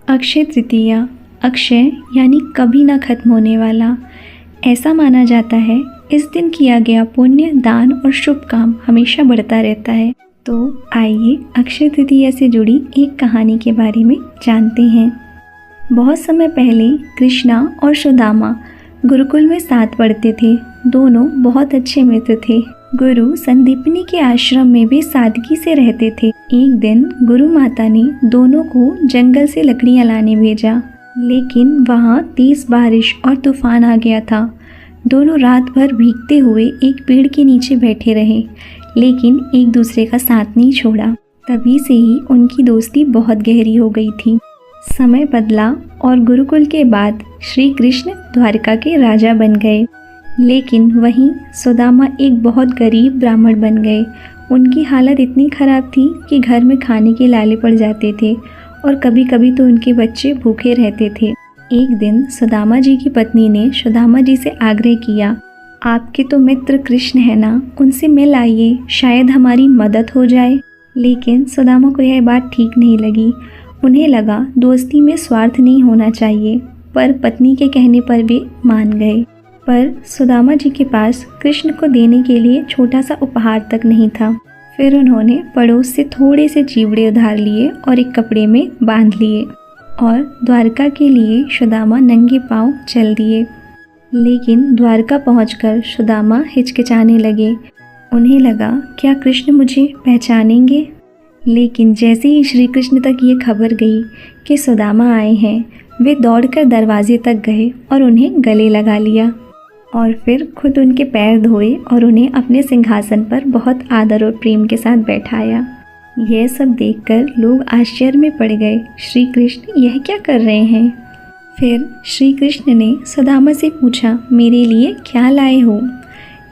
अक्षय तृतीया, अक्षय यानी कभी ना खत्म होने वाला। ऐसा माना जाता है इस दिन किया गया पुण्य, दान और शुभ काम हमेशा बढ़ता रहता है। तो आइए अक्षय तृतीया से जुड़ी एक कहानी के बारे में जानते हैं। बहुत समय पहले कृष्णा और सुदामा गुरुकुल में साथ पढ़ते थे। दोनों बहुत अच्छे मित्र थे। गुरु संदीपनी के आश्रम में भी सादगी से रहते थे। एक दिन गुरु माता ने दोनों को जंगल से लकड़ियां लाने भेजा, लेकिन वहाँ तेज बारिश और तूफान आ गया था। दोनों रात भर भीगते हुए एक पेड़ के नीचे बैठे रहे, लेकिन एक दूसरे का साथ नहीं छोड़ा। तभी से ही उनकी दोस्ती बहुत गहरी हो गई थी। समय बदला और गुरुकुल के बाद श्री कृष्ण द्वारका के राजा बन गए, लेकिन वहीं सुदामा एक बहुत गरीब ब्राह्मण बन गए। उनकी हालत इतनी खराब थी कि घर में खाने के लाले पड़ जाते थे और कभी कभी तो उनके बच्चे भूखे रहते थे। एक दिन सुदामा जी की पत्नी ने सुदामा जी से आग्रह किया, आपके तो मित्र कृष्ण है ना, उनसे मिल आइए, शायद हमारी मदद हो जाए। लेकिन सुदामा को यह बात ठीक नहीं लगी। उन्हें लगा दोस्ती में स्वार्थ नहीं होना चाहिए, पर पत्नी के कहने पर वे मान गए। पर सुदामा जी के पास कृष्ण को देने के लिए छोटा सा उपहार तक नहीं था। फिर उन्होंने पड़ोस से थोड़े से चिवड़े उधार लिए और एक कपड़े में बांध लिए और द्वारका के लिए सुदामा नंगे पांव चल दिए। लेकिन द्वारका पहुंचकर सुदामा हिचकिचाने लगे। उन्हें लगा, क्या कृष्ण मुझे पहचानेंगे? लेकिन जैसे ही श्री कृष्ण तक ये खबर गई कि सुदामा आए हैं, वे दौड़कर दरवाजे तक गए और उन्हें गले लगा लिया और फिर खुद उनके पैर धोए और उन्हें अपने सिंहासन पर बहुत आदर और प्रेम के साथ बैठाया। यह सब देखकर लोग आश्चर्य में पड़ गए। श्री कृष्ण यह क्या कर रहे हैं? फिर श्री कृष्ण ने सुदामा से पूछा, मेरे लिए क्या लाए हो?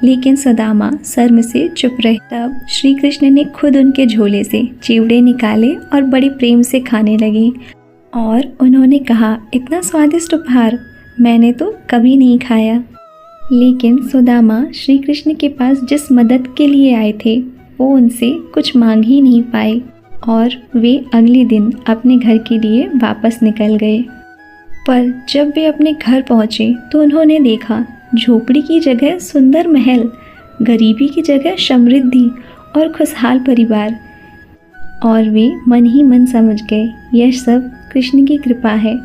लेकिन सुदामा शर्म से चुप रहे। तब श्री कृष्ण ने खुद उनके झोले से चिवड़े निकाले और बड़े प्रेम से खाने लगे और उन्होंने कहा, इतना स्वादिष्ट उपहार मैंने तो कभी नहीं खाया। लेकिन सुदामा श्री कृष्ण के पास जिस मदद के लिए आए थे वो उनसे कुछ मांग ही नहीं पाए और वे अगले दिन अपने घर के लिए वापस निकल गए। पर जब वे अपने घर पहुँचे तो उन्होंने देखा, झोपड़ी की जगह सुंदर महल, गरीबी की जगह समृद्धि और खुशहाल परिवार। और वे मन ही मन समझ गए, यह सब कृष्ण की कृपा है।